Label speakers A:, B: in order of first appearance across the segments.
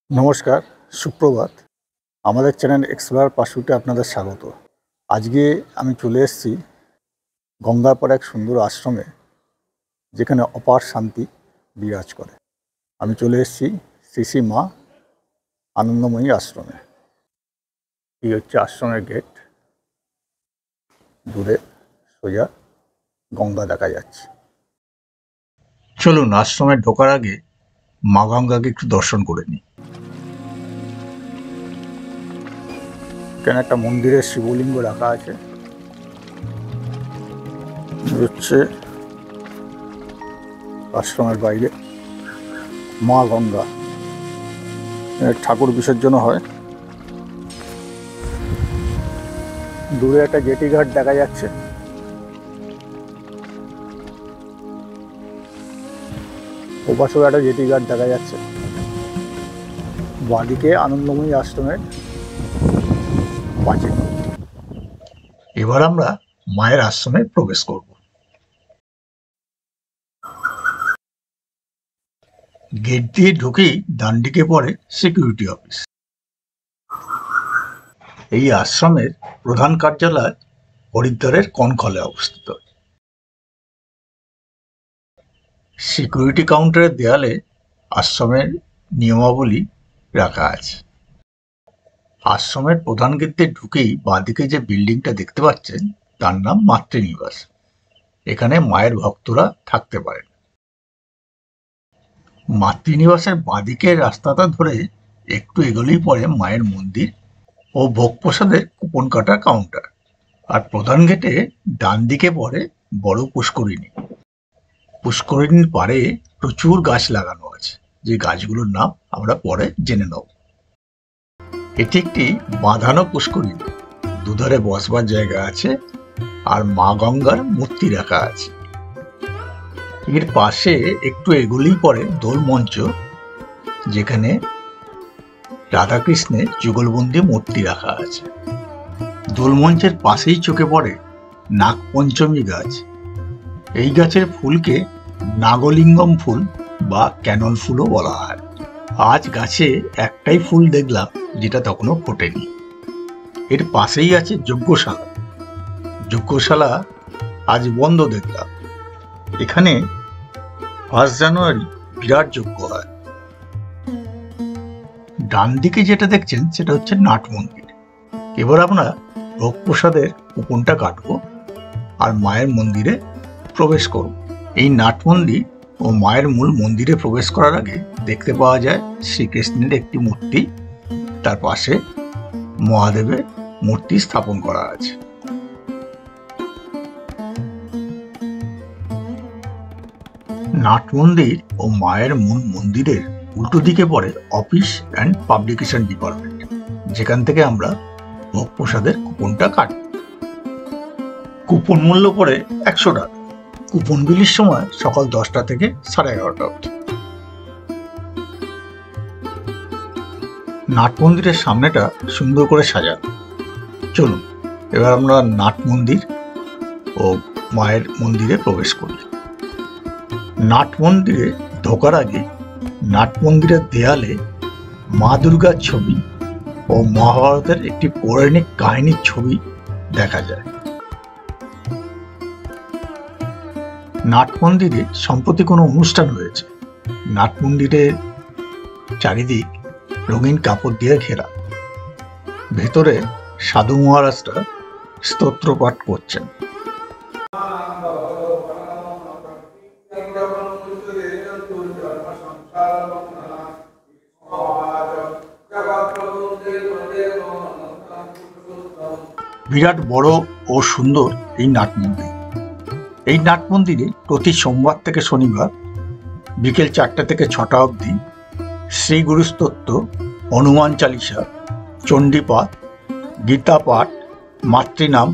A: নমস্কার, সুপ্রভাত। আমাদের চ্যানেল এক্সপ্লোরার পার্সুটে আপনাদের স্বাগত। আজকে আমি চলে এসেছি গঙ্গার এক সুন্দর আশ্রমে, যেখানে অপার শান্তি বিরাজ করে। আমি চলে এসেছি শ্রী শ্রী মা আনন্দময়ী আশ্রমে। এই হচ্ছে আশ্রমের গেট। দূরে সোজা গঙ্গা দেখা যাচ্ছে। চলুন আশ্রমে ঢোকার আগে মা গঙ্গাকে একটু দর্শন করে নিই। এখানে একটা মন্দিরের শিবলিঙ্গ রাখা আছে। হচ্ছে আশ্রমের বাইরে মা গঙ্গা, ঠাকুর বিসর্জন হয়। দূরে একটা জেটি ঘাট দেখা যাচ্ছে। ওপাশেও একটা জেটি ঘাট দেখা যাচ্ছে। বাঁদিকে আনন্দময়ী আশ্রমের প্রাচীর। এবার আমরা মায়ের আশ্রমে প্রবেশ করব। গেট দিয়ে ঢুকেই ডান দিকে পড়ে সিকিউরিটি অফিস। এই আশ্রমের প্রধান কার্যালয় হরিদ্বারের কনখলে অবস্থিত। সিকিউরিটি কাউন্টারের দেয়ালে আশ্রমের নিয়মাবলী রাখা আছে। আশ্রমের প্রধান গেট দিয়ে ঢুকেই বাঁদিকে যে বিল্ডিংটা দেখতে পাচ্ছেন তার নাম মাতৃনিবাস। এখানে মায়ের ভক্তরা থাকতে পারেন। মাতৃনিবাসের বাঁদিকের রাস্তাটা ধরে একটু এগোলেই পড়ে মায়ের মন্দির ও ভোগ প্রসাদের কুপন কাটার কাউন্টার। আর প্রধান গেটে ডান দিকে পড়ে বড় পুষ্করিণী। পুষ্করিণীর পাড়ে প্রচুর গাছ লাগানো আছে, যে গাছগুলোর নাম আমরা পরে জেনে নেব। এটি একটি বাঁধানো পুষ্করিণী। দুধারে বসবার জায়গা আছে আর মা গঙ্গার মূর্তি রাখা আছে। এর পাশে একটু এগোলেই পড়ে দোল মঞ্চ, যেখানে রাধাকৃষ্ণের যুগলবন্দি মূর্তি রাখা আছে। দোল মঞ্চের পাশেই চোখে পড়ে নাগপঞ্চমী গাছ। এই গাছের ফুলকে নাগলিঙ্গম ফুল বা ক্যানন ফুলও বলা হয়। আজ গাছে একটাই ফুল দেখলাম, যেটা তখনও ফোটেনি। এর পাশেই আছে যজ্ঞশালা। যজ্ঞশালা আজ বন্ধ দেখলাম। এখানে 1 জানুয়ারি বিরাট যজ্ঞ হয়। ডান দিকে যেটা দেখছেন সেটা হচ্ছে নাট মন্দির। এবার আমরা ভোগ প্রসাদের কুপনটা কাটবো আর মায়ের মন্দিরে প্রবেশ করব। এই নাট মন্দির ও মায়ের মূল মন্দিরে প্রবেশ করার আগে দেখতে পাওয়া যায় শ্রীকৃষ্ণের একটি মূর্তি। তার পাশে মহাদেবের মূর্তি স্থাপন করা আছে। নাট মন্দির ও মায়ের মূল মন্দিরের উল্টো দিকে পড়ে অফিস অ্যান্ড পাবলিকেশন ডিপার্টমেন্ট, যেখান থেকে আমরা ভোগ প্রসাদের কুপনটা কাটব। কুপন মূল্য পড়ে 100 টাকা। কুপন বিলির সময় সকাল 10টা থেকে 11:30 অবধি। নাট মন্দিরের সামনেটা সুন্দর করে সাজানো। চলুন এবার আমরা নাট মন্দির ও মায়ের মন্দিরে প্রবেশ করি। নাট মন্দিরে ঢোকার আগে নাট মন্দিরের দেয়ালে মা দুর্গার ছবি ও মহাভারতের একটি পৌরাণিক কাহিনীর ছবি দেখা যায়। নাট মন্দিরে সম্প্রতি কোনো অনুষ্ঠান হয়েছে। নাট মন্দিরের চারিদিক রঙিন কাপড় দিয়ে ঘেরা। ভেতরে সাধু মহারাজরা স্তোত্র পাঠ করছেন। বিরাট বড় ও সুন্দর এই নাট মন্দির। এই নাট মন্দিরে প্রতি সোমবার থেকে শনিবার বিকেল 4টা থেকে 6টা অবধি শ্রী গুরু স্তোত্র, হনুমান চালিসা, চণ্ডীপাঠ, গীতা পাঠ, মাতৃনাম,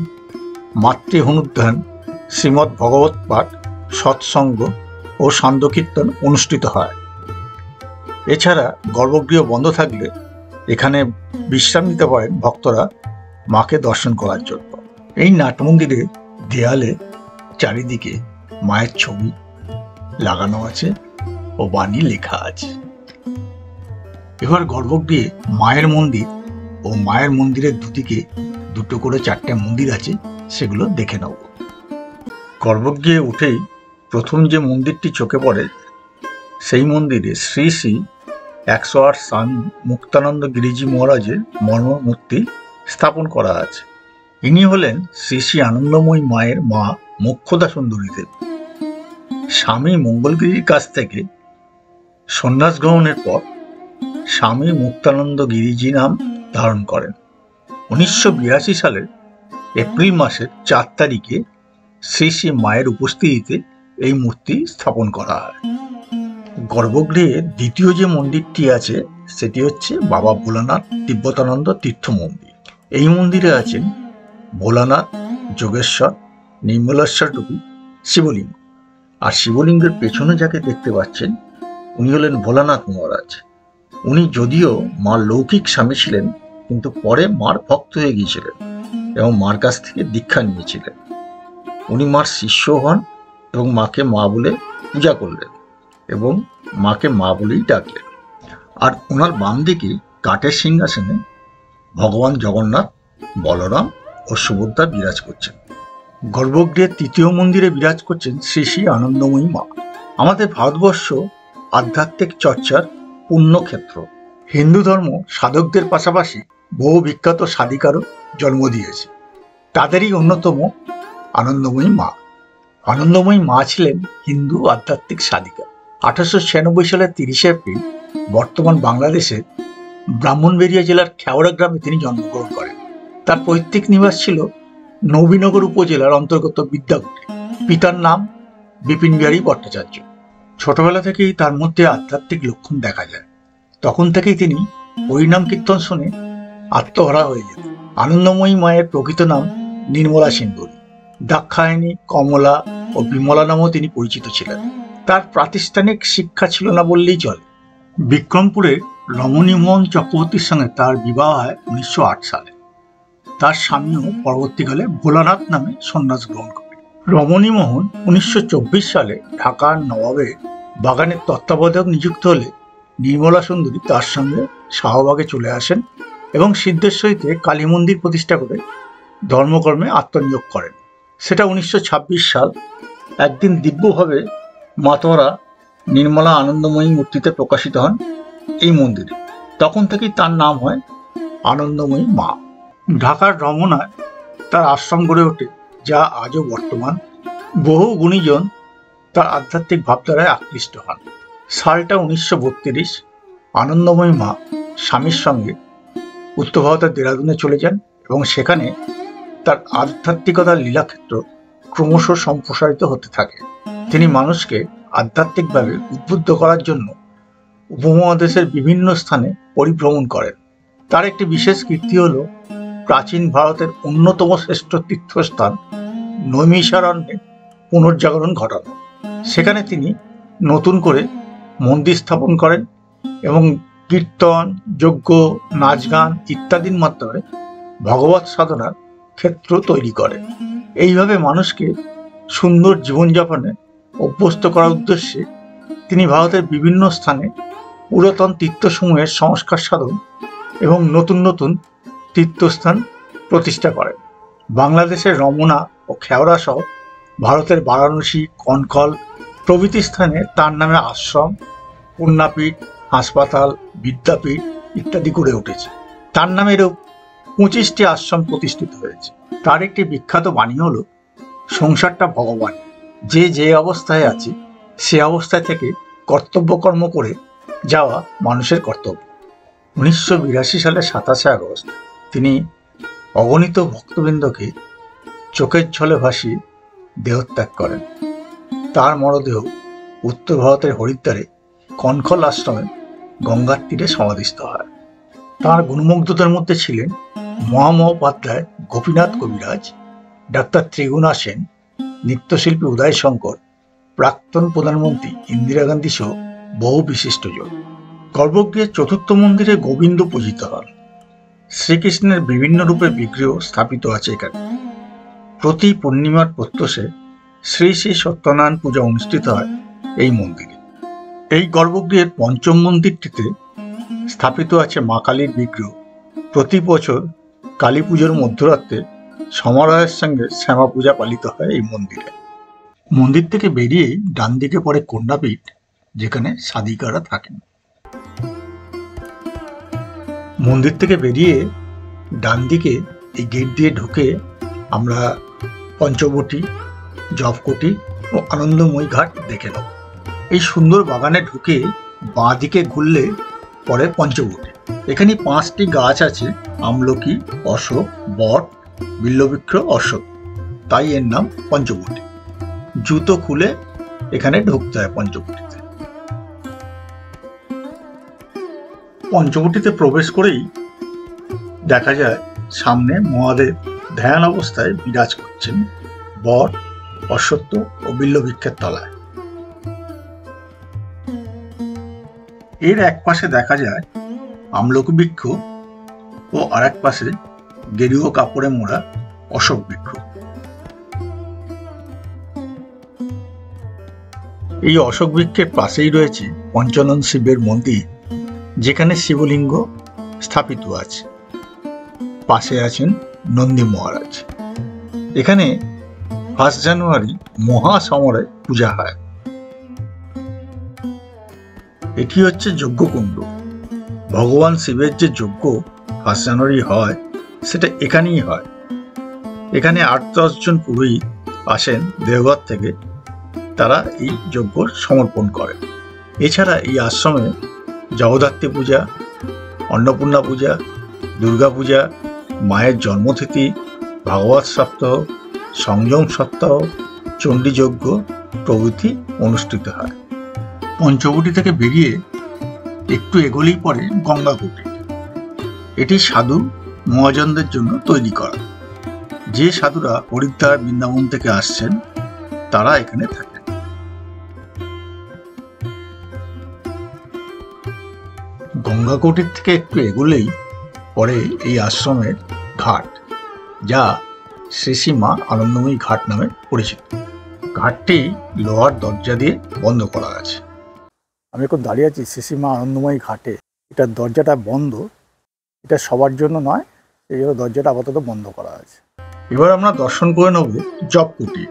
A: মাতৃ হনুধ্যান, শ্রীমদ্ ভগবত পাঠ, সৎসঙ্গ ও সান্ধ্যকীর্তন অনুষ্ঠিত হয়। এছাড়া গর্ভগৃহ বন্ধ থাকলে এখানে বিশ্রাম নিতে পারেন ভক্তরা মাকে দর্শন করার জন্য। এই নাট মন্দিরে দেয়ালে চারিদিকে মায়ের ছবি লাগানো আছে ও বাণী লেখা আছে। এবার গর্ভগৃহে মায়ের মন্দির ও মায়ের মন্দিরের দুদিকে দুটো করে 4টে মন্দির আছে, সেগুলো দেখে নেব। গর্ভগৃহে উঠেই প্রথম যে মন্দিরটি চোখে পড়ে, সেই মন্দিরে শ্রী শ্রী 108 স্বামী মুক্তানন্দ গিরিজি মহারাজের মর্মমূর্তি স্থাপন করা আছে। ইনি হলেন শ্রী শ্রী আনন্দময়ী মায়ের মা মোক্ষদা সুন্দরী দেবী। স্বামী মঙ্গলগিরির কাছ থেকে সন্ন্যাস গ্রহণের পর স্বামী মুক্তানন্দ গিরিজি নাম ধারণ করেন। 1982 সালের এপ্রিল মাসের 4 তারিখে শ্রী শ্রী মায়ের উপস্থিতিতে এই মূর্তি স্থাপন করা হয়। গর্ভগৃহে দ্বিতীয় যে মন্দিরটি আছে সেটি হচ্ছে বাবা ভোলানাথ তিব্বতানন্দ তীর্থ মন্দির। এই মন্দিরে আছেন ভোলানাথ, যোগেশ্বর, নির্মলেশ্বর রূপী শিবলিঙ্গ। আর শিবলিঙ্গের পেছনে যাকে দেখতে পাচ্ছেন উনি হলেন ভোলানাথ মহারাজ। উনি যদিও মার লৌকিক স্বামী ছিলেন, কিন্তু পরে মার ভক্ত হয়ে গিয়েছিলেন এবং মার কাছ থেকে দীক্ষা নিয়েছিলেন। উনি মার শিষ্য হন এবং মাকে মা বলে পূজা করলেন এবং মাকে মা বলেই ডাকলেন। আর ওনার বাম দিকে কাঠের সিংহাসনে ভগবান জগন্নাথ, বলরাম ও সুভদ্রা বিরাজ করছেন। গর্ভগৃহের তৃতীয় মন্দিরে বিরাজ করছেন শ্রী শ্রী আনন্দময়ী মা। আমাদের ভারতবর্ষ আধ্যাত্মিক চর্চার পুণ্যক্ষেত্র। হিন্দু ধর্ম সাধকদের পাশাপাশি বহু বিখ্যাত সাধিকারও জন্ম দিয়েছে। তাদেরই অন্যতম আনন্দময়ী মা। আনন্দময়ী মা ছিলেন হিন্দু আধ্যাত্মিক সাধিকা। 1896 সালের 30 এপ্রিল বর্তমান বাংলাদেশের ব্রাহ্মণবাড়িয়া জেলার খেওড়া গ্রামে তিনি জন্মগ্রহণ করেন। তার পৈতৃক নিবাস ছিল নবীনগর উপজেলার অন্তর্গত বিদ্যাকুটে। পিতার নাম বিপিন বিহারী ভট্টাচার্য। ছোটবেলা থেকেই তার মধ্যে আধ্যাত্মিক লক্ষণ দেখা যায়। তখন থেকেই তিনি হরিনাম কীর্তন শুনে আত্মহারা হয়ে যেতেন। আনন্দময়ী মায়ের প্রকৃত নাম নির্মলা সিন্দুরী। দাক্ষায়ণী, কমলা ও বিমলা নামেও তিনি পরিচিত ছিলেন। তার প্রাতিষ্ঠানিক শিক্ষা ছিল না বললেই চলে। বিক্রমপুরের রমণীমোহন চক্রবর্তীর সঙ্গে তার বিবাহ হয় 1908 সালে। তার স্বামীও পরবর্তীকালে ভোলানাথ নামে সন্ন্যাস গ্রহণ করেন। রমণীমোহন 1924 সালে ঢাকার নবাবের বাগানের তত্ত্বাবধায়ক নিযুক্ত হলে নির্মলা সুন্দরী তার সঙ্গে শাহবাগে চলে আসেন এবং সিদ্ধেশ্বরীতে কালী মন্দির প্রতিষ্ঠা করে ধর্মকর্মে আত্মনিয়োগ করেন। সেটা 1926 সাল। একদিন দিব্যভাবে মাতোয়ারা নির্মলা আনন্দময়ী মূর্তিতে প্রকাশিত হন এই মন্দিরে। তখন থেকেই তার নাম হয় আনন্দময়ী মা। ঢাকার রমনায় তার আশ্রম গড়ে ওঠে, যা আজও বর্তমান। বহু গুণীজন তার আধ্যাত্মিক ভাবধারায় আকৃষ্ট হন। সালটা 1932। আনন্দময়ী মা স্বামীর সঙ্গে উত্তর ভারতের দেরাদুনে চলে যান এবং সেখানে তার আধ্যাত্মিকতার লীলাক্ষেত্র ক্রমশ সম্প্রসারিত হতে থাকে। তিনি মানুষকে আধ্যাত্মিকভাবে উদ্বুদ্ধ করার জন্য উপমহাদেশের বিভিন্ন স্থানে পরিভ্রমণ করেন। তার একটি বিশেষ কীর্তি হল প্রাচীন ভারতের অন্যতম শ্রেষ্ঠ তীর্থস্থান নৈমিষারণ্যে পুনর্জাগরণ ঘটানো। সেখানে তিনি নতুন করে মন্দির স্থাপন করেন এবং কীর্তন, যজ্ঞ, নাচ গান ইত্যাদির মাধ্যমে ভগবৎ সাধনার ক্ষেত্র তৈরি করেন। এইভাবে মানুষকে সুন্দর জীবনযাপনে অভ্যস্ত করার উদ্দেশ্যে তিনি ভারতের বিভিন্ন স্থানে পুরাতন তীর্থসমূহের সংস্কার সাধন এবং নতুন নতুন তীর্থস্থান প্রতিষ্ঠা করেন। বাংলাদেশের রমনা ও খেওড়া সহ ভারতের বারাণসী, কনকল প্রভৃতি স্থানে তার নামে আশ্রম, পুণ্যাপীঠ, হাসপাতাল, বিদ্যাপীঠ ইত্যাদি গড়ে উঠেছে। তার নামেরও 25টি আশ্রম প্রতিষ্ঠিত হয়েছে। তার একটি বিখ্যাত বাণী হল, সংসারটা ভগবান, যে যে অবস্থায় আছে সে অবস্থায় থেকে কর্তব্যকর্ম করে যাওয়া মানুষের কর্তব্য। 1982 সালের 27 আগস্ট তিনি অগণিত ভক্তবৃন্দকে চোখের জলে ভাসিয়ে দেহত্যাগ করেন। তার মরদেহ উত্তর ভারতের হরিদ্বারে কনখল আশ্রমে গঙ্গার তীরে সমাধিস্থ হয়। তাঁর গুণমুগ্ধদের মধ্যে ছিলেন মহামহোপাধ্যায় গোপীনাথ কবিরাজ, ডাক্তার ত্রিগুণা সেন, নৃত্যশিল্পী উদয় শঙ্কর, প্রাক্তন প্রধানমন্ত্রী ইন্দিরা গান্ধী সহ বহু বিশিষ্টজন। গর্ভগৃহের চতুর্থ মন্দিরে গোবিন্দ পূজিত হন। শ্রীকৃষ্ণের বিভিন্ন রূপের বিগ্রহ স্থাপিত আছে এখানে। প্রতি পূর্ণিমার প্রত্যুষে শ্রী শ্রী সত্যনারায়ণ পূজা অনুষ্ঠিত হয় এই মন্দিরে। এই গর্ভগৃহের পঞ্চম মন্দিরটিতে স্থাপিত আছে মা কালীর বিগ্রহ। প্রতি বছর কালী পুজোর মধ্যরাত্রে সমারোহের সঙ্গে শ্যামা পূজা পালিত হয় এই মন্দিরে। মন্দির থেকে বেরিয়ে ডান দিকে পড়ে কন্যাপীঠ, যেখানে সাধিকারা থাকেন। মন্দির থেকে বেরিয়ে ডান দিকে এই গেট দিয়ে ঢুকে আমরা পঞ্চবটী, জবকোটি ও আনন্দময়ী ঘাট দেখে নেব। এই সুন্দর বাগানে ঢুকে বাঁ দিকে ঘুরলে পরে পঞ্চবটী। এখানে 5টি গাছ আছে: আমলকি, অশোক, বট, বিল্ববৃক্ষ, অশ্বত্থ। তাই এর নাম পঞ্চবটী। জুতো খুলে এখানে ঢুকতে হয় পঞ্চবটিতে। পঞ্চবটিতে প্রবেশ করেই দেখা যায় সামনে মহাদেব ধ্যান অবস্থায় বিরাজ করছেন বট, অশ্বত্থ ও বিল্ববৃক্ষের তলায়। এর এক পাশে দেখা যায় আমলকি বৃক্ষ ও আর এক পাশে গেরুয়া কাপড়ে মোড়া অশোক বৃক্ষ। এই অশোক বৃক্ষের পাশেই রয়েছে পঞ্চানন শিবের মন্দির, যেখানে শিবলিঙ্গ স্থাপিত আছে। পাশে আছেন নন্দী মহারাজ। এখানে 1 জানুয়ারি মহাসমরে পূজা হয়। এটি হচ্ছে যজ্ঞকুণ্ড। ভগবান শিবের যে যজ্ঞ 1 জানুয়ারি হয়, সেটা এখানেই হয়। এখানে 8-10 জন পুরোহিত আসেন দেওঘর থেকে, তারা এই যজ্ঞ সমর্পণ করেন। এছাড়া এই আশ্রমে জগদ্ধাত্রী পূজা, অন্নপূর্ণা পূজা, দুর্গা পূজা, মায়ের জন্মতিথি, ভাগবত সপ্তাহ, সংযম সপ্তাহ, চণ্ডীযজ্ঞ প্রভৃতি অনুষ্ঠিত হয়। পঞ্চবটী থেকে বেরিয়ে একটু এগোলেই পড়ে গঙ্গা কুটির। এটি সাধু মহাজনদের জন্য তৈরি করা। যে সাধুরা হরিদ্বার, বৃন্দাবন থেকে আসছেন, তারা এখানে থাকেন। গঙ্গা কুটির থেকে একটু এগোলেই পরে এই আশ্রমের ঘাট, যা শ্রী শ্রী মা আনন্দময়ী ঘাট নামে পরিচিত। ঘাটটি লোহার দরজা দিয়ে বন্ধ করা আছে। আমি এখন দাঁড়িয়ে আছি শ্রী শ্রী মা আনন্দময়ী ঘাটে। এটার দরজাটা বন্ধ, এটা সবার জন্য নয়, এই জন্য দরজাটা আপাতত বন্ধ করা আছে। এবার আমরা দর্শন করে নেব জবকুটি।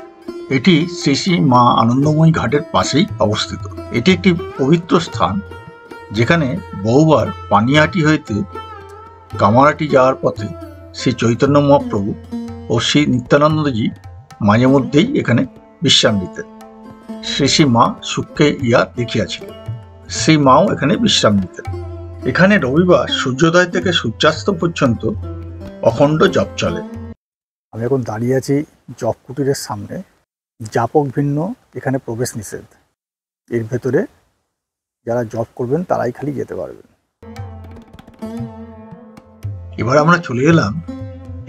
A: এটি শ্রী শ্রী মা আনন্দময়ী ঘাটের পাশেই অবস্থিত। এটি একটি পবিত্র স্থান, যেখানে বহুবার পানিহাটি হইতে কামারহাটি যাওয়ার পথে শ্রী চৈতন্য মহাপ্রভু ও শ্রী নিত্যানন্দজি মাঝে মধ্যেই এখানে বিশ্রাম নিতেন। শ্রী শ্রী মা সুখকে ইয়া দেখিয়াছিল। শ্রী মাও এখানে বিশ্রাম নিতেন। এখানে রবিবার সূর্যোদয় থেকে সূর্যাস্ত পর্যন্ত অখণ্ড জপ চলে। আমি এখন দাঁড়িয়ে আছি জপ কুটিরের সামনে। জাপক ভিন্ন এখানে প্রবেশ নিষেধ। এর ভেতরে যারা জপ করবেন তারাই খালি যেতে পারবেন। এবার আমরা চলে এলাম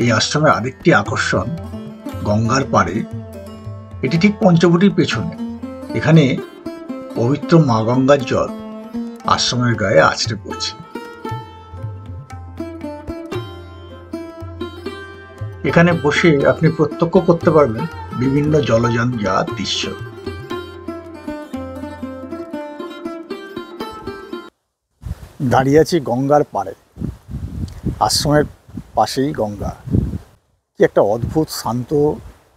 A: এই আশ্রমের আরেকটি আকর্ষণ, গঙ্গার পাড়ে। এটি ঠিক পঞ্চবটির পেছনে। এখানে পবিত্র মা গঙ্গার জল আশ্রমের গায়ে আছড়ে পড়ছে। এখানে বসে আপনি প্রত্যক্ষ করতে পারবেন বিভিন্ন জলযান যাওয়ার দৃশ্য। দাঁড়িয়ে আছি গঙ্গার পাড়ে। আশ্রমের পাশেই গঙ্গা। কি একটা অদ্ভুত শান্ত,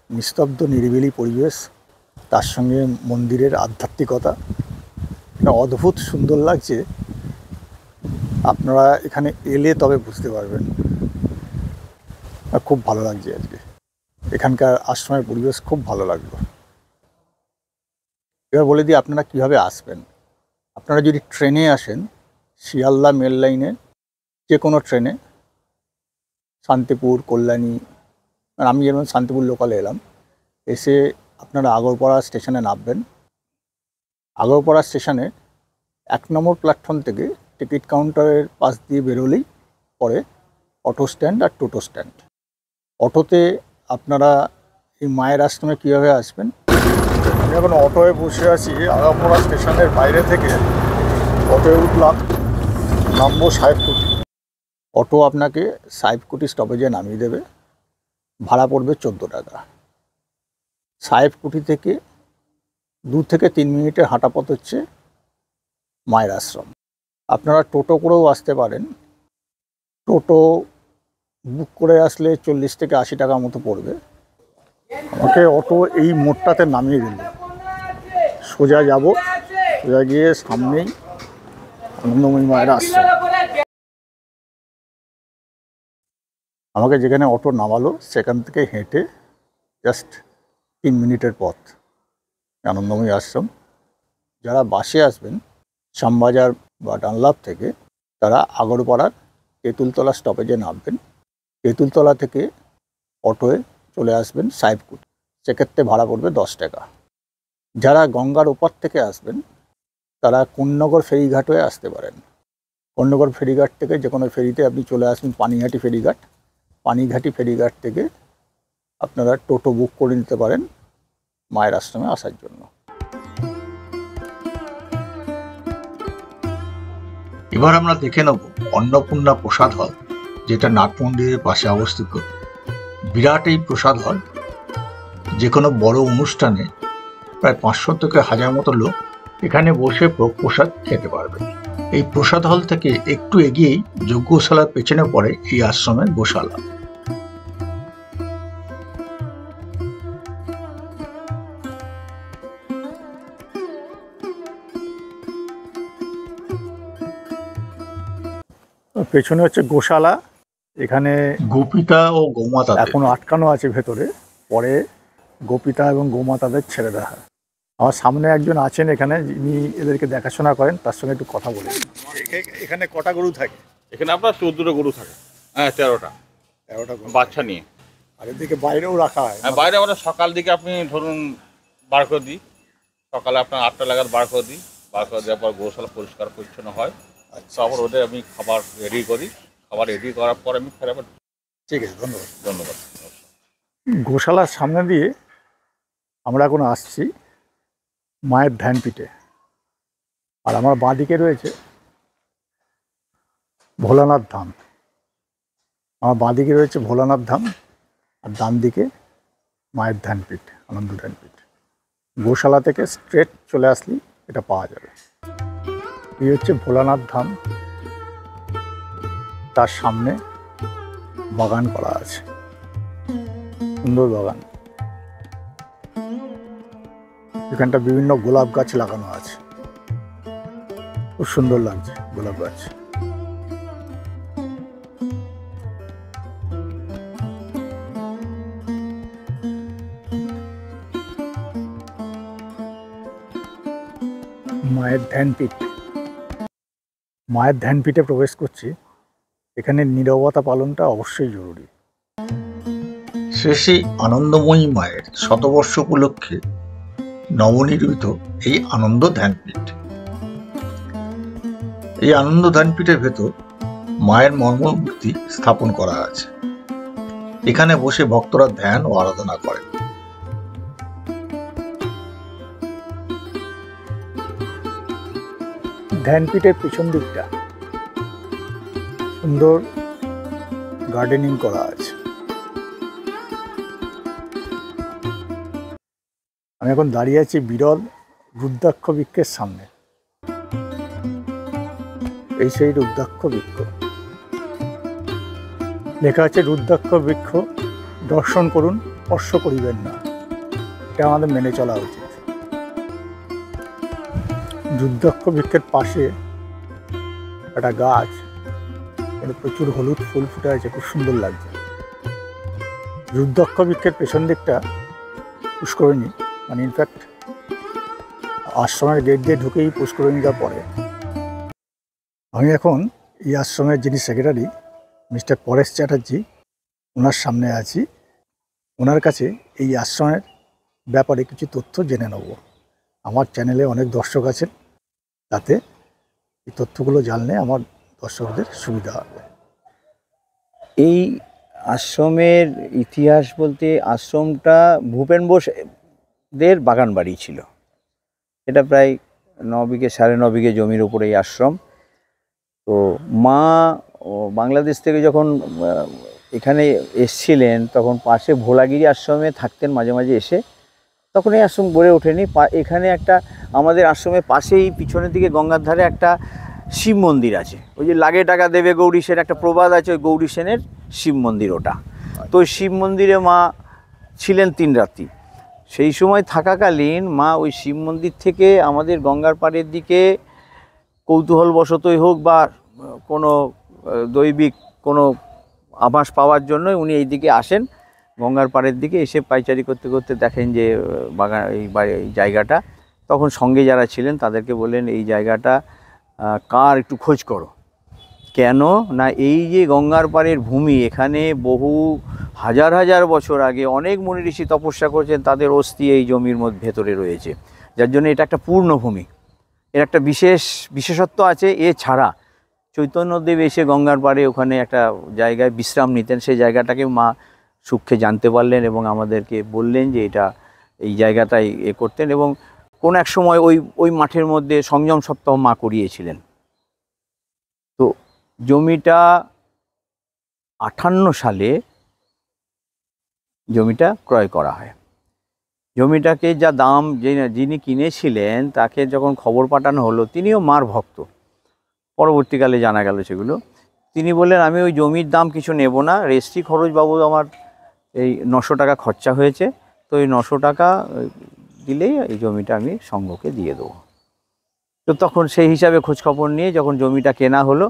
A: নিস্তব্ধ, নিরিবিলি পরিবেশ, তার সঙ্গে মন্দিরের আধ্যাত্মিকতা। এটা অদ্ভুত সুন্দর লাগছে। আপনারা এখানে এলে তবে বুঝতে পারবেন। খুব ভালো লাগছে আজকে। এখানকার আশ্রমের পরিবেশ খুব ভালো লাগলো। এবার বলে দিই আপনারা কীভাবে আসবেন। আপনারা যদি ট্রেনে আসেন, শিয়ালদা মেল লাইনে যে কোনো ট্রেনে, শান্তিপুর, কল্যাণী, আমি যেমন শান্তিপুর লোকালে এলাম, এসে আপনারা আগরপাড়া স্টেশনে নামবেন। আগরপাড়া স্টেশনে 1 নম্বর প্ল্যাটফর্ম থেকে টিকিট কাউন্টারের পাশ দিয়ে বেরোলেই পরে অটো স্ট্যান্ড আর টোটো স্ট্যান্ড। অটোতে আপনারা এই মায়ের আশ্রমে কীভাবে আসবেন। আমি এখন অটোয় বসে আছি আগরপাড়া স্টেশনের বাইরে থেকে। অটোয় উঠলাম, নামবো সাহেবকুটি। অটো আপনাকে সাহেবকুটি স্টপেজে নামিয়ে দেবে। ভাড়া পড়বে 14 টাকা। সাহেবকুটি থেকে 2 থেকে 3 মিনিটের হাঁটা পথ হচ্ছে মায়ের আশ্রম। আপনারা টোটো করেও আসতে পারেন। টোটো বুক করে আসলে 40 থেকে 80 টাকা মতো পড়বে। আমাকে অটো এই মোড়টাতে নামিয়ে দিল। সোজা যাব, সোজা গিয়ে সামনেই আনন্দময়ী মায়ের আশ্রম। আমাকে যেখানে অটো নামালো সেখান থেকে হেঁটে জাস্ট 3 মিনিটের পথ আনন্দময়ী আশ্রম। যারা বাসে আসবেন শ্যামবাজার বা ডানলাভ থেকে, তারা আগরপাড়ার তেঁতুলতলা স্টপেজে নামবেন। তেঁতুলতলা থেকে অটোয় চলে আসবেন সাহেবকুট, সেক্ষেত্রে ভাড়া পড়বে 10 টাকা। যারা গঙ্গার ওপার থেকে আসবেন তারা কোন্নগর ফেরিঘাট হয়ে আসতে পারেন। কোন্নগর ফেরিঘাট থেকে যে কোনো ফেরিতে আপনি চলে আসবেন পানিঘাটি ফেরিঘাট। পানিঘাটি ফেরিঘাট থেকে আপনারা টোটো বুক করে নিতে পারেন মায়ের আশ্রমে আসার জন্য। এবার আমরা দেখে নেব অন্নপূর্ণা প্রসাদ হল, যেটা নাট মন্দিরের পাশে অবস্থিত। বিরাট এই প্রসাদ হল, যে কোনো বড় অনুষ্ঠানে প্রায় 500 থেকে 1000 মতো লোক এখানে বসে প্রসাদ খেতে পারবে। এই প্রসাদ হল থেকে একটু এগিয়েই যজ্ঞশালার পেছনে পড়ে এই আশ্রমের গোশালা। পেছনে হচ্ছে গোশালা। এখানে গোপিতা ও গোমাতা এখনো আটকানো আছে ভেতরে, পরে গোপিতা এবং গোমাতাদের ছেড়ে দেওয়া হয়। আমার সামনে একজন আছেন এখানে, যিনি এদেরকে দেখাশোনা করেন, তার সঙ্গে একটু কথা বলি। এখানে কটা গরু থাকে?
B: এখানে আপনার 14টা গরু থাকে। হ্যাঁ, 13টা বাচ্চা নিয়ে।
A: আর এদিকে বাইরেও রাখা হয়?
B: হ্যাঁ, বাইরে আমরা সকাল দিকে আপনি ধরুন বার করে দিই, সকালে আপনার 8টা লাগার বার করে দিই। বার করে দেওয়ার পর গোশালা পরিষ্কার পরিচ্ছন্ন হয়। তারপর ওদের আমি খাবার রেডি করি। খাবার রেডি করার পর আমি ফের আবার।
A: ঠিক আছে, ধন্যবাদ।
B: ধন্যবাদ।
A: গোশালার সামনে দিয়ে আমরা এখন আসছি মায়ের ধ্যানপীঠে। আর আমার বাঁদিকে রয়েছে ভোলানাথ ধাম। আমার বাঁদিকে রয়েছে ভোলানাথ ধাম, আর ডান দিকে মায়ের ধ্যানপীঠ, আনন্দ ধ্যানপীঠ। গোশালা থেকে স্ট্রেট চলে আসলি এটা পাওয়া যাবে। এই হচ্ছে ভোলানাথ ধাম, তার সামনে বাগান করা আছে, সুন্দর বাগান। এখানটা বিভিন্ন গোলাপ গাছ লাগানো আছে, খুব সুন্দর লাগছে গোলাপ গাছ। মায়ের ধ্যানপীঠ। মায়ের ধ্যানপীঠে প্রবেশ করছি। এখানে নীরবতা পালনটা অবশ্যই জরুরি। শ্রী শ্রী আনন্দময়ী মায়ের শতবর্ষ উপলক্ষে নবনির্মিত এই আনন্দ ধ্যানপীঠ। এই আনন্দ ধ্যানপীঠের ভেতর মায়ের মর্মমূর্তি স্থাপন করা আছে। এখানে বসে ভক্তরা ধ্যান ও আরাধনা করেন। ধ্যানপীঠের পিছন দিকটা সুন্দর গার্ডেনিং করা আছে। আমি এখন দাঁড়িয়ে আছি বিরল রুদ্রাক্ষ বৃক্ষের সামনে। এই সেই রুদ্রাক্ষ বৃক্ষ, লেখা আছে রুদ্রাক্ষ বৃক্ষ দর্শন করুন, স্পর্শ করিবেন না। এটা আমাদের মেনে চলা উচিত। রুদ্রাক্ষ বৃক্ষের পাশে একটা গাছ, এটা প্রচুর হলুদ ফুল ফুটে আছে, খুব সুন্দর লাগছে। রুদ্রাক্ষ বৃক্ষের পেছন দিকটা পুষ্করিণী, মানে ইনফ্যাক্ট আশ্রমের গেট দিয়ে ঢুকেই পুষ্করিণীটা পড়ে। আমি এখন এই আশ্রমের যিনি সেক্রেটারি মিস্টার পরেশ চ্যাটার্জি, ওনার সামনে আছি। ওনার কাছে এই আশ্রমের ব্যাপারে কিছু তথ্য জেনে নেব। আমার চ্যানেলে অনেক দর্শক আছেন, তাতে এই তথ্যগুলো জানলে আমার দর্শকদের সুবিধা হবে।
C: এই আশ্রমের ইতিহাস বলতে, আশ্রমটা ভূপেন বোসদের বাগান বাড়ি ছিল। এটা প্রায় 9 বিঘে 9.5 বিঘে জমির উপরে এই আশ্রম। তো মা বাংলাদেশ থেকে যখন এখানে এসছিলেন, তখন পাশে ভোলাগিরি আশ্রমে থাকতেন মাঝে মাঝে এসে। তখন এই আশ্রম গড়ে ওঠেনি। এখানে একটা আমাদের আশ্রমের পাশেই পিছনের দিকে গঙ্গার ধারে একটা শিব মন্দির আছে। ওই যে লাগে টাকা দেবে গৌরী সেন, একটা প্রবাদ আছে, ওই গৌরী সেনের শিব মন্দির ওটা। তো ওই শিব মন্দিরে মা ছিলেন 3 রাত্রি। সেই সময় থাকাকালীন মা ওই শিব মন্দির থেকে আমাদের গঙ্গার পাড়ের দিকে কৌতূহলবশতই হোক বা কোনো দৈবিক কোনো আভাস পাওয়ার জন্য উনি এই দিকে আসেন, গঙ্গার পাড়ের দিকে এসে পাইচারি করতে করতে দেখেন যে এই জায়গাটা। তখন সঙ্গে যারা ছিলেন তাদেরকে বললেন এই জায়গাটা কার, একটু খোঁজ করো। কেন না, এই যে গঙ্গার পাড়ের ভূমি, এখানে বহু হাজার হাজার বছর আগে অনেক মুনি ঋষি তপস্যা করেছেন, তাদের অস্থি এই জমির মধ্যে ভেতরে রয়েছে, যার জন্য এটা একটা পূর্ণভূমি। এর একটা বিশেষত্ব আছে। এছাড়া চৈতন্যদেব এসে গঙ্গার পাড়ে ওখানে একটা জায়গায় বিশ্রাম নিতেন, সেই জায়গাটাকে মা সূক্ষ্মে জানতে পারলেন এবং আমাদেরকে বললেন যে এটা এই জায়গাটাই করতেন। এবং কোন এক সময় ওই মাঠের মধ্যে সংযম সপ্তাহ মা করিয়েছিলেন। তো জমিটা 58 সালে জমিটা ক্রয় করা হয়। জমিটাকে যা দাম, যিনি কিনেছিলেন তাকে যখন খবর পাঠানো হলো, তিনিও মার ভক্ত, পরবর্তীকালে জানা গেল সেগুলো। তিনি বললেন আমি ওই জমির দাম কিছু নেব না, রেজিস্ট্রি খরচ বাবু আমার এই 900 টাকা খরচা হয়েছে, তো এই 900 টাকা দিলেই এই জমিটা আমি সংঘকে দিয়ে দেবো। তো তখন সেই হিসাবে খোঁজখবর নিয়ে যখন জমিটা কেনা হলো,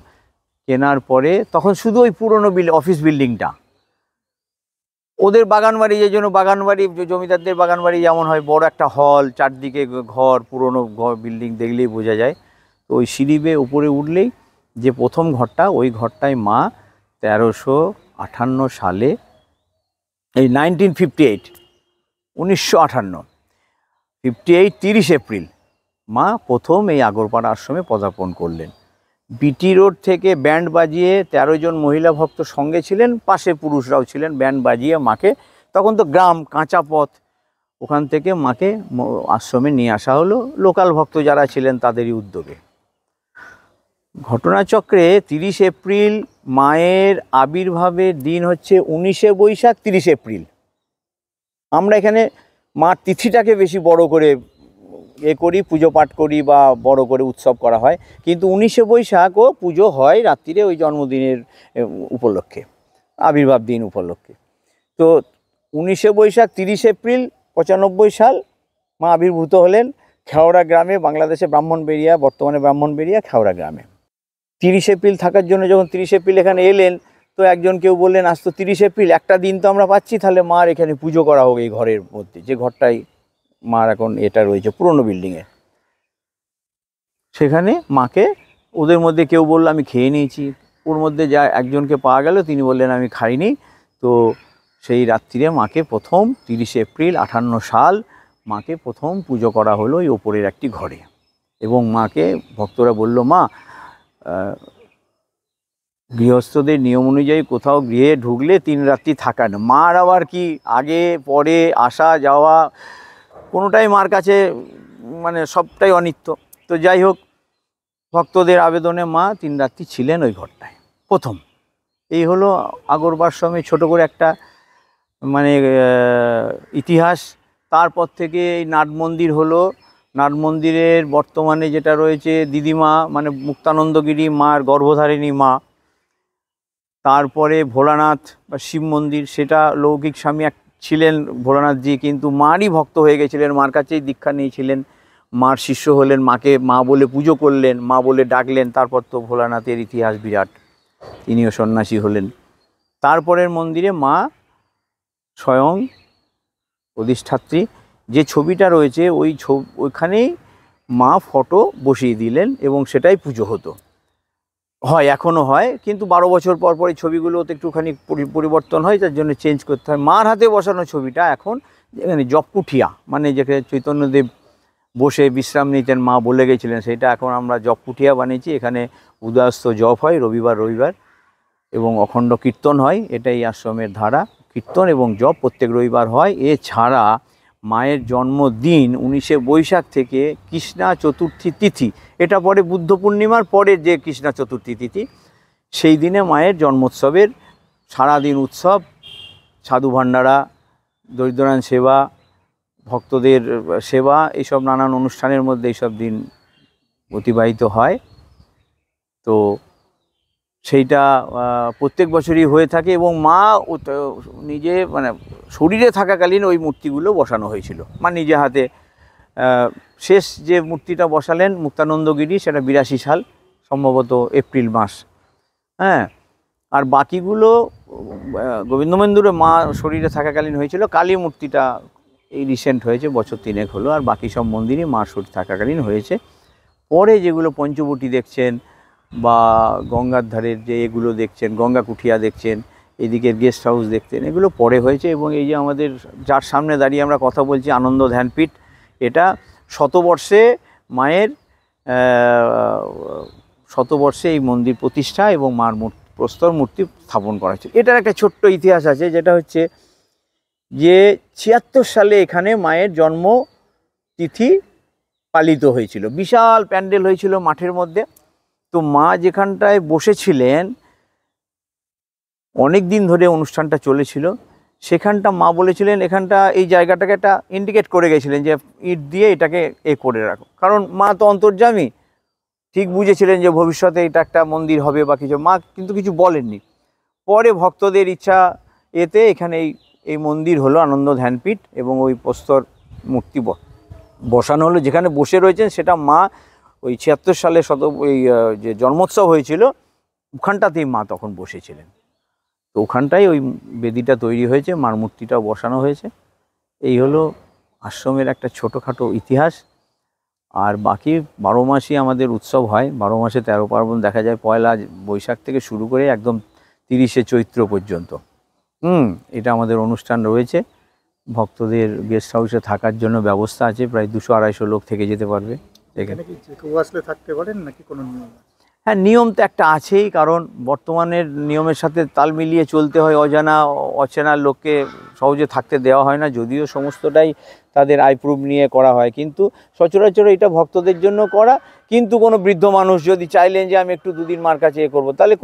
C: কেনার পরে তখন শুধু ওই পুরনো অফিস বিল্ডিংটা, ওদের বাগানবাড়ি, যে জন্য বাগানবাড়ি, জমিদারদের বাগানবাড়ি যেমন হয়, বড় একটা হল, চারদিকে ঘর, পুরনো ঘর, বিল্ডিং দেখলেই বোঝা যায়। তো ওই সিঁড়ি বেয়ে উপরে উঠলেই যে প্রথম ঘরটা, ওই ঘরটায় মা 1358 সালে, এই 1958 30 এপ্রিল মা প্রথম এই আগরপাড়া আশ্রমে পদার্পণ করলেন। বিটি রোড থেকে ব্যান্ড বাজিয়ে 13 জন মহিলা ভক্ত সঙ্গে ছিলেন, পাশে পুরুষরাও ছিলেন, ব্যান্ড বাজিয়ে মাকে, তখন তো গ্রাম, কাঁচা পথ, ওখান থেকে মাকে আশ্রমে নিয়ে আসা হলো লোকাল ভক্ত যারা ছিলেন তাদেরই উদ্যোগে। ঘটনাচক্রে 30 এপ্রিল মায়ের আবির্ভাবের দিন হচ্ছে 19শে বৈশাখ, 30 এপ্রিল। আমরা এখানে মার তিথিটাকে বেশি বড় করে করি, পুজো পাঠ করি বা বড় করে উৎসব করা হয়, কিন্তু 19শে বৈশাখও পুজো হয় রাত্রিরে ওই জন্মদিনের উপলক্ষে, আবির্ভাব দিন উপলক্ষে। তো 19শে বৈশাখ 30 এপ্রিল 95 সাল মা আবির্ভূত হলেন খেওড়া গ্রামে, বাংলাদেশে ব্রাহ্মণবেড়িয়া, বর্তমানে ব্রাহ্মণবেড়িয়া খেওড়া গ্রামে। 30 এপ্রিল থাকার জন্য যখন 30 এপ্রিল এখানে এলেন, তো একজন কেউ বললেন আজ তো 30 এপ্রিল, একটা দিন তো আমরা পাচ্ছি, তাহলে মার এখানে পুজো করা হোক এই ঘরের মধ্যে, যে ঘরটাই মার এখন এটা রয়েছে পুরনো বিল্ডিংয়ে। সেখানে মাকে ওদের মধ্যে কেউ বলল আমি খেয়ে নিয়েছি, ওর মধ্যে যা একজনকে পাওয়া গেল তিনি বললেন আমি খাইনি। তো সেই রাত্রিরে মাকে প্রথম 30 এপ্রিল 58 সাল মাকে প্রথম পুজো করা হলো ওই ওপরের একটি ঘরে। এবং মাকে ভক্তরা বলল মা গৃহস্থদের নিয়ম অনুযায়ী কোথাও গৃহে ঢুকলে 3 রাত্রি থাকা না। মার আবার কি আগে পরে আসা যাওয়া কোনোটাই মার কাছে মানে সবটাই অনিত্য। তো যাই হোক, ভক্তদের আবেদনে মা 3 রাত্রি ছিলেন ওই ঘরটায় প্রথম। এই হলো আগরবাশ্রমে ছোট করে একটা মানে ইতিহাস। তারপর থেকে এই নাট মন্দির হলো। নাট মন্দিরের বর্তমানে যেটা রয়েছে দিদিমা মানে মুক্তানন্দগিরি মার গর্ভধারিণী মা, তারপরে ভোলানাথ বা শিব মন্দির, সেটা লৌকিক স্বামী এক ছিলেন ভোলানাথজি, কিন্তু মারই ভক্ত হয়ে গেছিলেন, মার কাছেই দীক্ষা নিয়েছিলেন, মার শিষ্য হলেন, মাকে মা বলে পুজো করলেন, মা বলে ডাকলেন। তারপর তো ভোলানাথের ইতিহাস বিরাট, তিনিও সন্ন্যাসী হলেন। তারপরের মন্দিরে মা স্বয়ং অধিষ্ঠাত্রী। যে ছবিটা রয়েছে ওইখানেই মা ফটো বসিয়ে দিলেন এবং সেটাই পুজো হতো, হয় এখনও হয়, কিন্তু 12 বছর পর পর এই ছবিগুলোতে একটুখানি পরিবর্তন হয়, তার জন্য চেঞ্জ করতে হয়। মার হাতে বসানো ছবিটা এখন এখানে জপকুঠিয়া, মানে যেখানে চৈতন্যদেব বসে বিশ্রাম নিতেন, মা বলে গেছিলেন, সেটা এখন আমরা জপকুঠিয়া বানিয়েছি। এখানে উদয়াস্ত জপ হয় রবিবার এবং অখণ্ড কীর্তন হয়। এটাই আশ্রমের ধারা, কীর্তন এবং জপ প্রত্যেক রবিবার হয়। এছাড়া মায়ের জন্মদিন 19শে বৈশাখ থেকে কৃষ্ণা চতুর্থী তিথি, এটা পরে বুদ্ধ পূর্ণিমার পরে যে কৃষ্ণা চতুর্থী তিথি, সেই দিনে মায়ের জন্মোৎসবের সারাদিন উৎসব, সাধু ভাণ্ডারা, দরিদ্রনারায়ণ সেবা, ভক্তদের সেবা, এইসব নানান অনুষ্ঠানের মধ্যে এইসব দিন অতিবাহিত হয়। তো সেইটা প্রত্যেক বছরই হয়ে থাকে এবং মা নিজে মানে শরীরে থাকাকালীন ওই মূর্তিগুলো বসানো হয়েছিল। মা নিজে হাতে শেষ যে মূর্তিটা বসালেন মুক্তানন্দগিরি, সেটা 82 সাল, সম্ভবত এপ্রিল মাস। হ্যাঁ, আর বাকিগুলো গোবিন্দ মন্দিরে মা শরীরে থাকাকালীন হয়েছিল। কালী মূর্তিটা এই রিসেন্ট হয়েছে, বছর 3 হলো। আর বাকি সব মন্দিরই মা শরীর থাকাকালীন হয়েছে। পরে যেগুলো পঞ্চবটী দেখছেন বা গঙ্গার ধারের যে এগুলো দেখছেন, গঙ্গা কুঠিয়া দেখছেন, এদিকের গেস্ট হাউস দেখছেন, এগুলো পরে হয়েছে। এবং এই যে আমাদের যার সামনে দাঁড়িয়ে আমরা কথা বলছি, আনন্দ ধ্যানপীঠ, এটা শতবর্ষে মায়ের শতবর্ষে এই মন্দির প্রতিষ্ঠা এবং মার প্রস্তর মূর্তি স্থাপন করা হয়েছে। এটার একটা ছোট্ট ইতিহাস আছে, যেটা হচ্ছে যে 76 সালে এখানে মায়ের জন্ম তিথি পালিত হয়েছিল। বিশাল প্যান্ডেল হয়েছিল মাঠের মধ্যে। তো মা যেখানটায় বসেছিলেন, অনেক দিন ধরে অনুষ্ঠানটা চলেছিল, সেখানটা মা বলেছিলেন এখানটা এই জায়গাটাকে একটা ইন্ডিকেট করে গেছিলেন যে ইট দিয়ে এটাকে করে রাখো। কারণ মা তো অন্তর্যামী, ঠিক বুঝেছিলেন যে ভবিষ্যতে এটা একটা মন্দির হবে বা কিছু। মা কিন্তু কিছু বলেননি। পরে ভক্তদের ইচ্ছা এতে এখানে এই মন্দির হলো আনন্দ ধ্যানপীঠ এবং ওই প্রস্তর মূর্তি বসানো হলো। যেখানে বসে রয়েছেন সেটা মা ওই 76 সালে ওই যে জন্মোৎসব হয়েছিল ওখানটাতেই মা তখন বসেছিলেন। তো ওখানটাই ওই বেদিটা তৈরি হয়েছে, মার মূর্তিটাও বসানো হয়েছে। এই হলো আশ্রমের একটা ছোটোখাটো ইতিহাস। আর বাকি 12 মাসই আমাদের উৎসব হয়। 12 মাসে 13 পার্বণ দেখা যায়, পয়লা বৈশাখ থেকে শুরু করে একদম 30শে চৈত্র পর্যন্ত। এটা আমাদের অনুষ্ঠান রয়েছে। ভক্তদের গেস্ট হাউসে থাকার জন্য ব্যবস্থা আছে, প্রায় 200-250 লোক থেকে যেতে পারবে এখানে।
A: কেউ আসলে থাকতে পারেন নাকি কোনো নিয়ম?
C: হ্যাঁ, নিয়ম তো একটা আছেই, কারণ বর্তমানের নিয়মের সাথে তাল মিলিয়ে চলতে হয়। অচেনা লোককে সহজে থাকতে দেওয়া হয় না, যদিও সমস্তটাই তাদের আইপ্রুফ নিয়ে করা হয়। কিন্তু সচরাচর এটা ভক্তদের জন্য করা। কিন্তু কোনো বৃদ্ধ মানুষ যদি চাইলেন যে আমি একটু 2 দিন মার কাছে করবো, তাহলে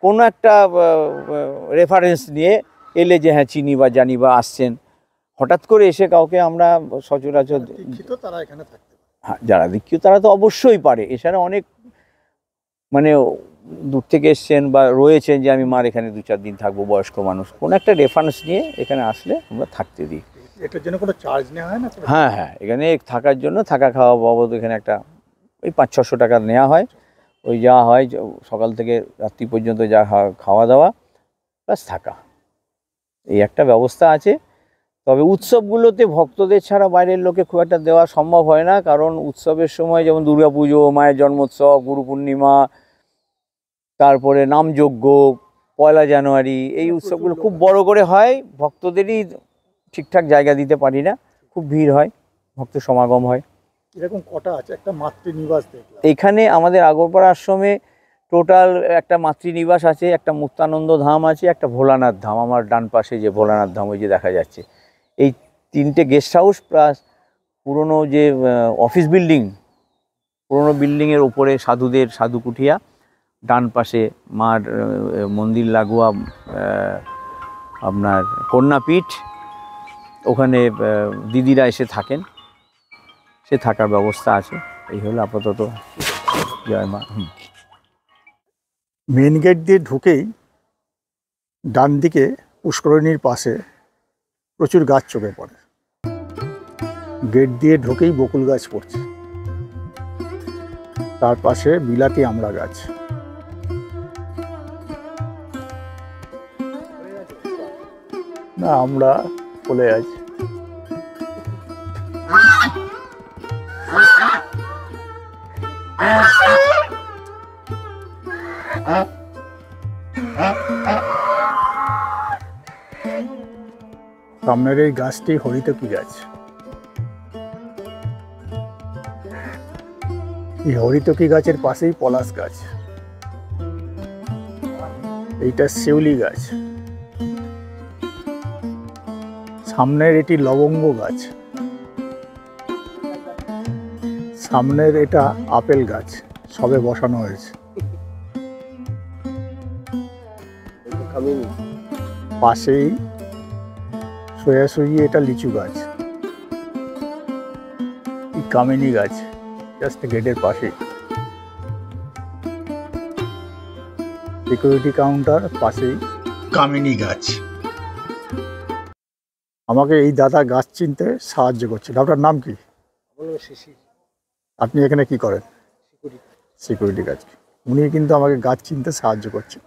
C: কোনো একটা রেফারেন্স নিয়ে এলে যে হ্যাঁ চিনি বা জানি বা আসছেন, হঠাৎ করে এসে কাউকে আমরা সচরাচর
A: দীক্ষিত তারা এখানে থাকতে পারে।
C: হ্যাঁ, যারা দীক্ষিত তারা তো অবশ্যই পারে। এছাড়া অনেক মানে দূর থেকে এসছেন বা রয়েছেন যে আমি মার এখানে 2-4 দিন থাকবো, বয়স্ক মানুষ, কোনো একটা রেফারেন্স নিয়ে এখানে আসলে আমরা থাকতে দিই।
A: এটার জন্য কোনো চার্জ নেওয়া হয় না?
C: হ্যাঁ, এখানে থাকার জন্য থাকা খাওয়া বাবদ এখানে একটা ওই 500-600 টাকা নেওয়া হয়। ওই যা হয় সকাল থেকে রাত্রি পর্যন্ত যা খাওয়া দাওয়া প্লাস থাকা, এই একটা ব্যবস্থা আছে। তবে উৎসবগুলোতে ভক্তদের ছাড়া বাইরের লোকে খুব একটা দেওয়া সম্ভব হয় না, কারণ উৎসবের সময় যেমন দুর্গাপুজো, মায়ের জন্মোৎসব, গুরু পূর্ণিমা, তারপরে নামযজ্ঞ, 1 জানুয়ারি, এই উৎসবগুলো খুব বড় করে হয়। ভক্তদেরই ঠিকঠাক জায়গা দিতে পারি না, খুব ভিড় হয়, ভক্ত সমাগম হয়।
A: এরকম কটা আছে? একটা মাতৃনিবাস দেখলাম
C: এখানে আমাদের আগরপাড়া আশ্রমে টোটাল একটা মাতৃনিবাস আছে, একটা মুক্তানন্দ ধাম আছে, একটা ভোলানাথ ধাম। আমার ডান পাশে যে ভোলানাথ ধাম ওই যে দেখা যাচ্ছে, এই 3টে গেস্ট হাউস প্লাস পুরনো যে অফিস বিল্ডিং, পুরনো বিল্ডিংয়ের ওপরে সাধুদের সাধু কুঠিয়া, ডান পাশে মার মন্দির লাগোয়া আপনার কন্যাপীঠ, ওখানে দিদিরা এসে থাকেন, সে থাকার ব্যবস্থা আছে। এই হলো আপাতত। জয় মা।
A: মেন গেট দিয়ে ঢুকেই ডান দিকে পুষ্করিণীর পাশে প্রচুর গাছ চোখে পড়ে। গেট দিয়ে ঢুকেই বকুল গাছ পড়ছে, তার পাশে বিলাতি আমড়া গাছ। না, আমরা ফলে আছে। সামনের এই গাছটি হরিতকি গাছ। এই হরিতকি গাছের পাশেই পলাশ গাছ। এইটা শিউলি গাছ। সামনের এটি লবঙ্গ গাছ। সামনের এটা আপেল গাছ, সবে বসানো হয়েছে। পাশেই সোয়াশুই এটা লিচু গাছ। কামিনী গাছ জাস্ট গেটের পাশেই।
D: সিকিউরিটি কাউন্টার পাশেই।
A: কামিনী গাছ।
D: আমাকে এই দাদা গাছ চিনতে সাহায্য করছেন। আপনার নাম কি? আপনি এখানে কি করেন? সিকিউরিটি গাছ। উনি কিন্তু আমাকে গাছ চিনতে সাহায্য করছেন।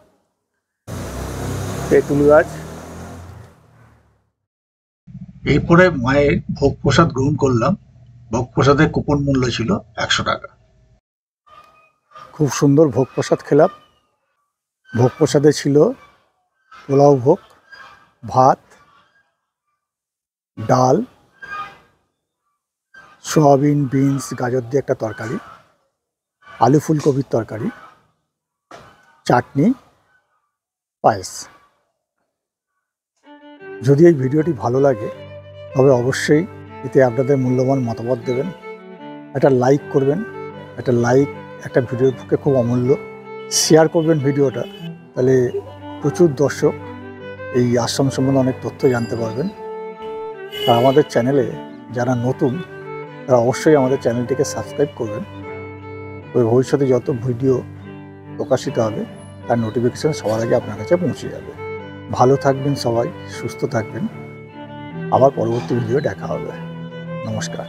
D: তেঁতুল গাছ।
A: এরপরে মায়ের ভোগ প্রসাদ গ্রহণ করলাম। ভোগ প্রসাদের কুপন মূল্য ছিল 100 টাকা।
D: খুব সুন্দর ভোগ প্রসাদ খেলাম। ভোগ প্রসাদে ছিল পোলাও ভোগ, ভাত, ডাল, সয়াবিন, বিনস, গাজর দিয়ে একটা তরকারি, আলু ফুলকপির তরকারি, চাটনি, পায়েস। যদি এই ভিডিওটি ভালো লাগে তবে অবশ্যই এতে আপনাদের মূল্যবান মতামত দেবেন, একটা লাইক করবেন। একটা লাইক একটা ভিডিওর পক্ষে খুব অমূল্য। শেয়ার করবেন ভিডিওটা, তাহলে প্রচুর দর্শক এই আশ্রম সম্বন্ধে অনেক তথ্য জানতে পারবেন। আর আমাদের চ্যানেলে যারা নতুন তারা অবশ্যই আমাদের চ্যানেলটিকে সাবস্ক্রাইব করবেন। তবে ভবিষ্যতে যত ভিডিও প্রকাশিত হবে তার নোটিফিকেশান সবার আগে আপনার কাছে পৌঁছে যাবে। ভালো থাকবেন সবাই, সুস্থ থাকবেন। আবার পরবর্তী ভিডিও দেখা হবে। নমস্কার।